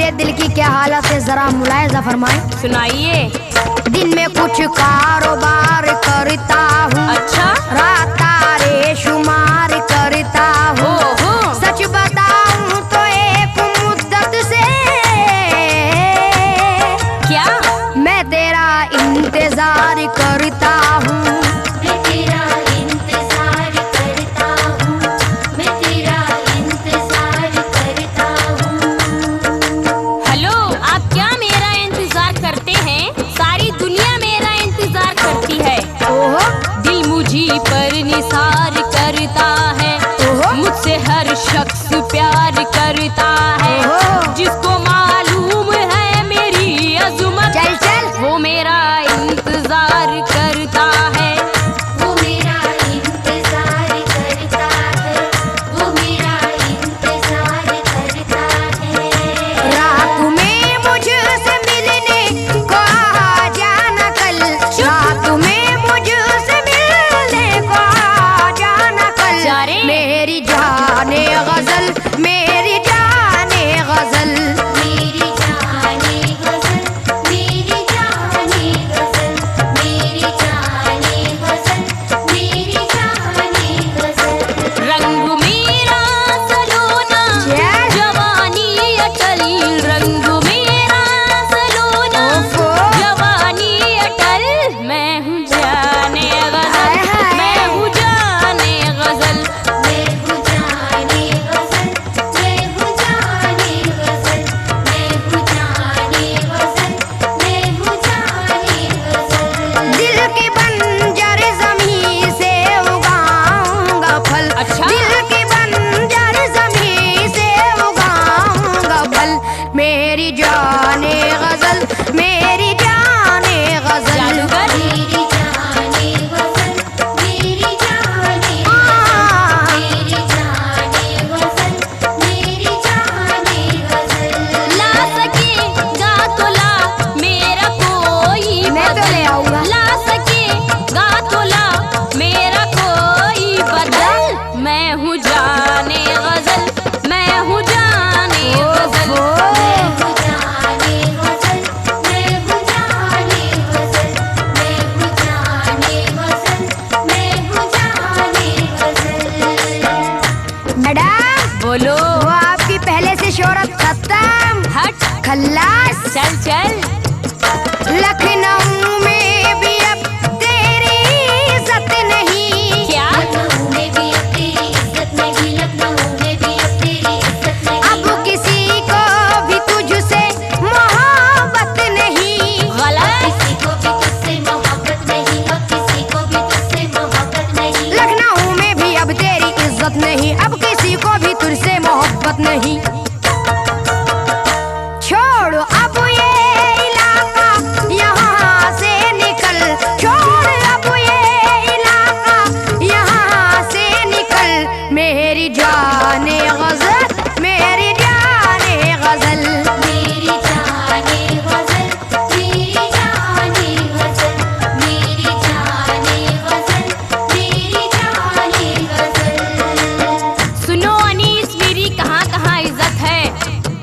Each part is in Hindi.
मेरे दिल की क्या हालत है जरा मुलायजा फरमाए। सुनाइए। दिन में कुछ कारोबार करता हूँ, अच्छा। रात तारे शुमार करता हूँ। सच बताऊँ तो एक मुद्दत से क्या मैं तेरा इंतजार करता हूँ। मैं तेरा इंतजार करता हूँ, मैं तेरा इंतजार करता हूँ। हेलो, आप क्या मेरा इंतजार करते हैं? सारी दुनिया मेरा इंतजार करती है। ओहो दिल मुझी पर निसार करता है, मुझसे हर शख्स प्यार करता है। जिसको मालूम है मेरी अज़मत, चल चल वो मेरा इंतजार करता है। वो मेरा इंतजार करता है, वो मेरा इंतजार करता है। रात में मुझसे मिलने को आ जाना कल, रात में मुझसे मिलने को आ जाना कल। जा रे। मेरी जाने गजल, मेरी जाने गजल, मेरी जाने गजल, मेरी जाने गजल, मेरी जाने गजल, मेरी जाने गजल। रंग मेरा सलोना, चल। जवानी अटल। रंग मेरा सलोना, ओफो। जवानी अटल। मैं हूँ जाने गजल, हाय हाय। मैं हूँ जाने गजल। मैं हूँ जाने गजल, मैं हूँ जाने गजल, मैं हूँ जाने गजल, मैं हूँ जाने गजल। दिल की बंजर ज़मीं से उगाऊंगा फल। अच्छा। दिल की बंजर ज़मीं से उगाऊंगा फल। मेरी जाने गजल, मेरी जाने गजल, जादूगर। मेरी जाने गजल, मेरी जाने हाँ। मेरी जाने गजल, मेरी जाने गजल। ला सकेगा तो ला मेरा कोई मैं तो ले आऊंगा। ला सकेगा तो ला मेरा कोई बदल। मैं हूँ जाने गजल, मैं हूँ जाने गजल। मैं हूँ जाने गजल, मैं हूँ जाने गजल, मैं हूँ जाने गजल, मैं हूँ जाने गजल। मैडम बोलो। वो आपकी पहले से शोहरत खत्म, हट। खल्लास। चल चल। लखनऊ में भी अब तेरी इज्जत नहीं। क्या लखनऊ में भी अब तेरी इज्जत नहीं, लखनऊ में भी अब तेरी इज्जत नहीं। अब किसी को भी तुझसे मोहब्बत नहीं। गलत। किसी को भी तुझसे मोहब्बत नहीं, अब किसी को भी तुझसे मोहब्बत नहीं। लखनऊ में भी अब तेरी इज्जत नहीं, अब किसी को भी तुझसे मोहब्बत नहीं। छोड़ अब ये इलाका, यहाँ से निकल। छोड़ अब ये इलाका, यहाँ से निकल। मेरी जाने गजल, मेरी जाने गजल, मेरी जाने गजल, मेरी जाने गजल, मेरी जाने गजल, मेरी जाने गजल। सुनो अनीस, मेरी कहाँ कहाँ इज्जत है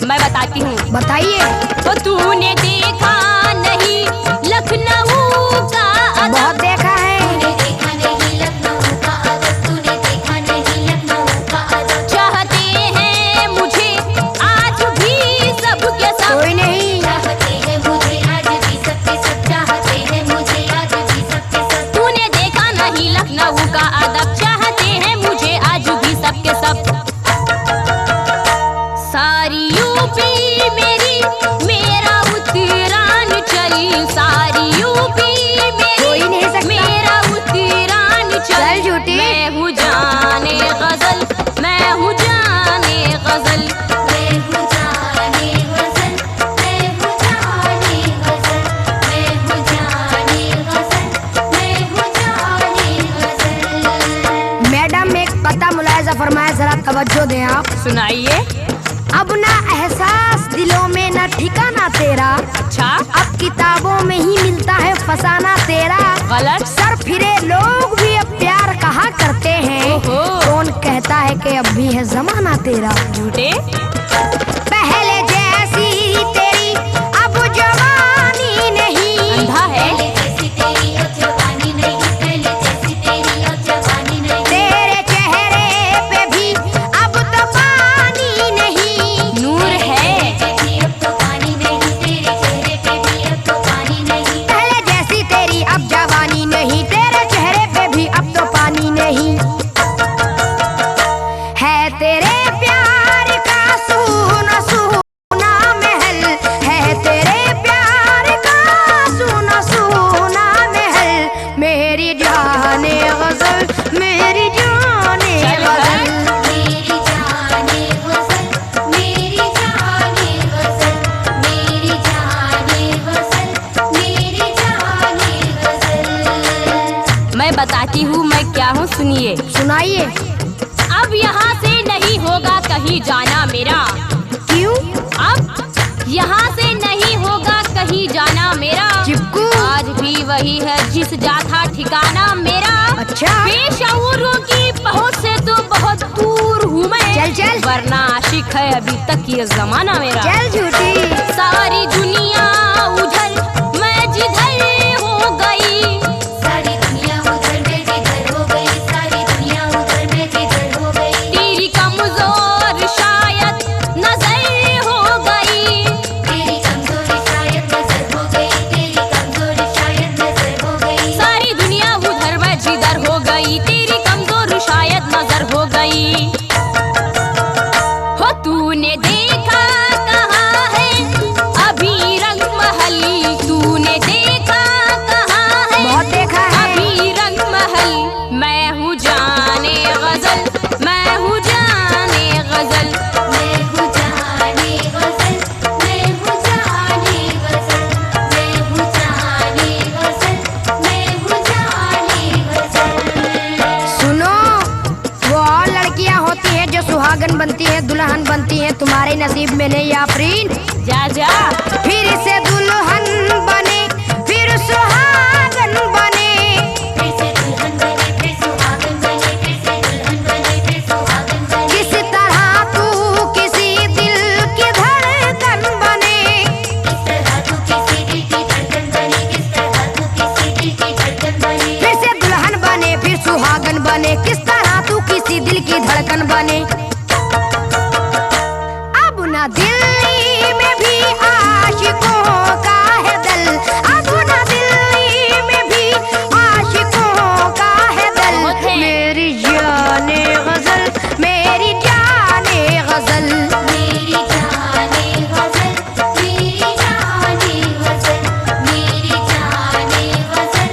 मैं बताती हूँ। बताइए। तो तूने देखा नहीं लखनऊ का अदब। बहुत देखा है। तूने देखा नहीं लखनऊ का अदब, तूने देखा नहीं लखनऊ का अदब। चाहते हैं मुझे आज भी सबके सब। कोई नहीं। चाहते हैं मुझे आज भी सबके सब, चाहते हैं मुझे आज भी सबके सब। तूने देखा नहीं लखनऊ का अदब, चाहते हैं मुझे आज भी सबके सब। सारी यूपी मेरी, मेरा उत्तरांचल। सारी यूपी कोई नहीं मेरी, सकता। मेरा उत्तरांचल। चल झूठी। मैं हूँ जाने गजल, मैं हूँ जाने गजल। मैं हूँ जाने गजल, मैं हूँ जाने गजल, मैं हूँ जाने गजल, मैं हूँ जाने गजल। मैडम एक पता मुलायजा फरमाए, जरा तवज्जो दें आप। सुनाइए। अब ना एहसास दिलों में ना ठिकाना तेरा। अच्छा। अब किताबों में ही मिलता है फसाना तेरा। गलत। सर फिरे लोग भी अब प्यार कहा करते हैं। ओहो। कौन कहता है कि अब भी है जमाना तेरा। झूठे। पहले जैसी मैं बताती हूँ मैं क्या हूँ, सुनिए। सुनाइए। अब यहाँ से नहीं होगा कहीं जाना मेरा। क्यों? अब यहाँ से नहीं होगा कहीं जाना मेरा। चिपकू। आज भी वही है जिस जाता ठिकाना मेरा। अच्छा। बेशऊरों की पहुँच से तो बहुत दूर हूँ मैं। चल चल। वरना आशिक है अभी तक ये जमाना मेरा। चल झूठी। सारी दुनिया उधर मैं जिधर हो गई। सारी दुनिया उधर मैं जिधर हो गई, सारी दुनिया उधर मैं जिधर हो गई। तेरी कमजोर शायद नजर हो गई। तेरी कमजोरी शायद नजर हो गई, तेरी कमजोरी शायद नजर हो गई। सारी दुनिया उधर मैं जिधर हो गई, तेरी कमजोर शायद नजर हो गई। हो तूने देखा कहाँ है अभी रंग महल, तूने देखा कहाँ है बहुत देखा है। अभी रंग महल। मैं हूँ जाने गजल, मैं हूँ जाने गजल। मैं हूँ जाने गजल, मैं हूँ जाने गजल, मैं हूँ जाने गजल, मैं हूँ जाने गजल। सुनो, वो और लड़कियां होती हैं जो सुहागन बनती हैं, दुल्हन बनती हैं, तुम्हारे नसीब में नहीं आफरीन। जा जा। फिर से दुल्हन बने, फिर सुहागन बने। फिर से दुल्हन बने, फिर सुहागन बने, फिर से दुल्हन बने, फिर सुहागन बने। किस तरह तू किसी दिल की धड़कन बने। किस तरह तू किसी दिल की धड़कन बने, किस तरह तू किसी दिल की धड़कन बने। फिर से दुल्हन बने, फिर सुहागन बने, किस तरह तू किसी दिल की धड़कन बने। अब न दिल्ली में भी आशिकों का है दल, अब न दिल्ली में भी आशिकों का है दल। बहुत है। मेरी जाने गजल, मेरी जाने गजल। मेरी जाने गजल, मेरी जाने गजल, मेरी जाने गजल,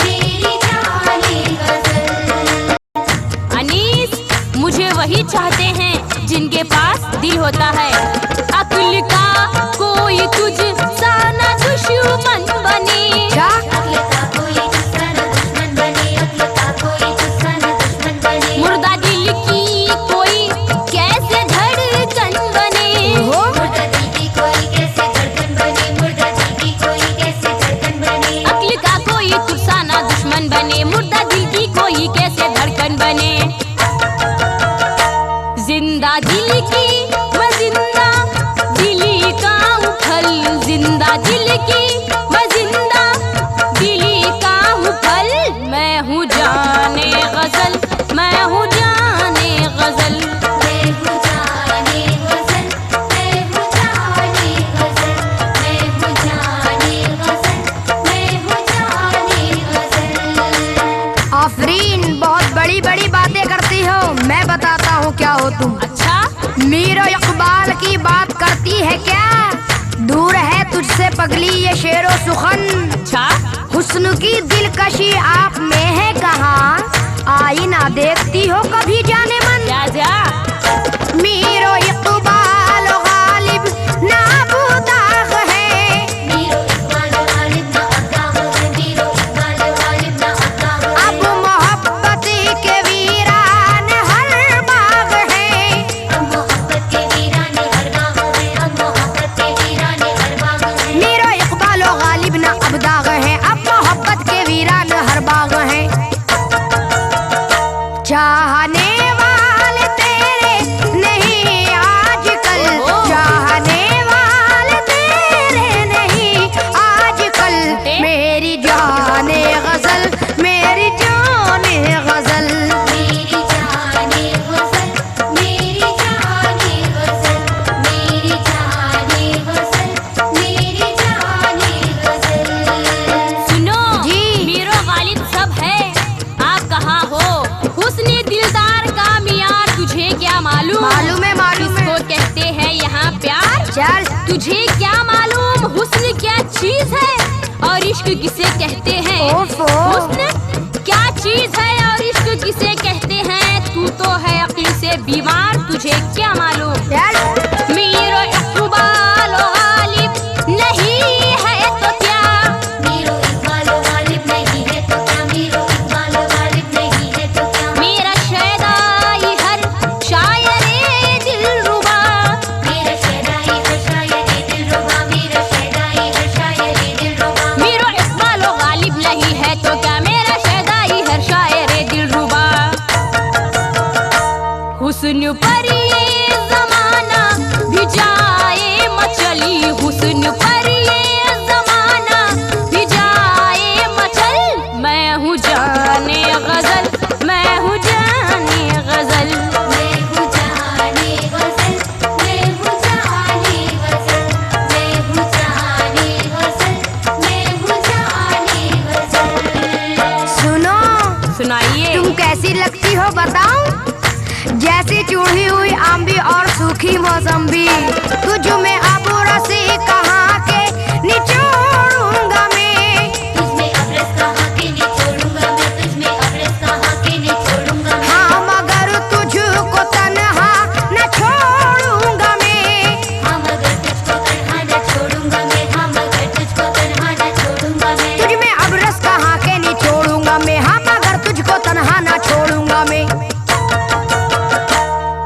मेरी जाने गजल। अनीस, मुझे वही चाहते हैं जिनके पास दिल होता है। अक्ल का कोई तुझ सा न दुश्मन बने। क्या? अक्ल का कोई दूसरा न दुश्मन बने, अक्ल का कोई दूसरा न दुश्मन बने। मुर्दा दिल की कोई कैसे धड़कन बने। हो मुर्दा दिल की कोई कैसे धड़कन बने, मुर्दा दिल की कोई कैसे धड़कन बने। अक्ल का कोई तुझ सा न दुश्मन बने, मुर्दा दिल की कोई कैसे धड़कन बने। जिंदा दिल की मैं जिंदा दिली का हूँ फल, जिंदा दिल की मैं जिंदा दिली का हूँ फल। मैं हूँ जाने गजल, मैं हूँ जाने गजल। मैं हूँ जाने गजल, मैं हूँ जाने गजल, मैं हूँ जाने गजल, मैं हूँ जाने गजल। आफरीन, बहुत बड़ी बड़ी बातें करती हो। मैं बताता हूँ क्या हो तुम। अच्छा, मीर इकबाल की बात करती है क्या? दूर है तुझसे पगली ये शेरो सुखन। अच्छा। हुस्न की दिलकशी आप में है कहाँ? आईना देखती हो कभी जाने मन? जा जा। मीर इकबाल गालिब ना बुदाग है। मीरो इकबाल गालिब ना अताब है, मीरो इकबाल गालिब ना अताब है। अब मोहब्बत के वीरान हर बाग है। अब मोहब्बत के वीराने हर बाग है, अब मोहब्बत के वीराने हर बाग है। मीर इकबाल गालिब ना अब दाग है, अब मोहब्बत के वीरान हर बाग है। चाहने वाले तेरे नहीं आजकल, चाहने वाले तेरे नहीं आजकल। मेरी जाने गजल, मेरी जाने गजल। मेरी जाने गजल, मेरी जाने गजल, मेरी जाने गजल, मेरी जाने गजल। सुनो जी। मीरो गालिब सब है, आप कहाँ हो? हुस्न दिलदार का मियार तुझे क्या मालूम? मालूम है, मालूम है। किसको कहते हैं यहाँ प्यार? चल तुझे क्या मालूम हुस्न क्या चीज है और इश्क किसे कहते हैं? ओफो। हुस्न क्या चीज है और इश्क किसे कहते हैं? तू तो है अक्ल से बीमार, तुझे क्या मालूम? चल। मीरो इकबाल गालिब नहीं है तो क्या? मीरो इकबाल गालिब नहीं है तो क्या, मीरो इकबाल कैसी लगती हो बताऊं? जैसी चूड़ी हुई आंबी और सूखी मौसम्बी। तुझ में अब रस कहाँ के निचोड़ूंगा मैं। तुझमें अब रस कहाँ के निचोड़ूंगा मैं, तुझमें अब रस कहाँ के निचोड़ूंगा मैं। हाँ मगर तुझको तन्हा न छोड़ूंगा मैं। हाँ मगर तुझको तन्हा न छोड़ूंगा मैं, हाँ मगर तुझको तन्हा न छोड़ूंगा मैं। तुझ में अब रस कहाँ के निचोड़ूंगा मैं। हाँ मगर तुझको तन्हा न छोड़ूंगा मैं।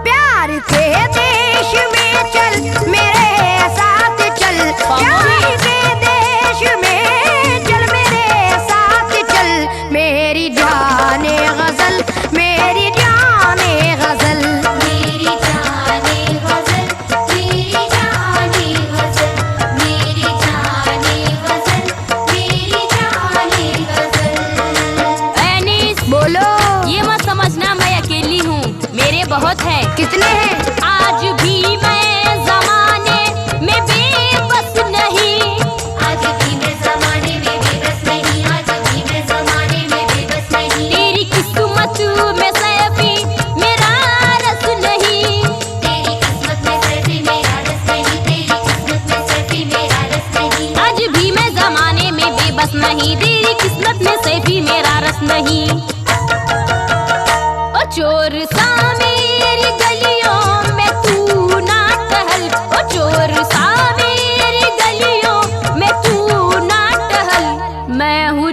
प्यार के देश में चल मेरे साथ चल। प्यार के देश में चल मेरे साथ चल। मेरी जाने गजल, मेरी जाने गजल। मेरी जाने गजल, मेरी जाने गजल, मेरी जाने गजल, मेरी जाने गजल। अनीस, बोलो। ये मत समझना मैं अकेली हूँ, मेरे बहुत है। कितने हैं? आज भी मैं जमाने में बेबस नहीं। आज भी मैं ज़माने में बेबस नहीं, आज भी मैं ज़माने में बेबस नहीं। तेरी किस्मत में सैफी मेरा रस नहीं। तेरी किस्मत में सैफी मेरा रस नहीं, तेरी किस्मत में सैफी मेरा रस नहीं। आज भी मैं जमाने में बेबस नहीं, तेरी किस्मत में सैफी मेरा रस नहीं। ओ चोर सा मेरी गलियों में तू ना टहल। ओ चोर सा मेरी गलियों में तू ना टहल। मैं हूँ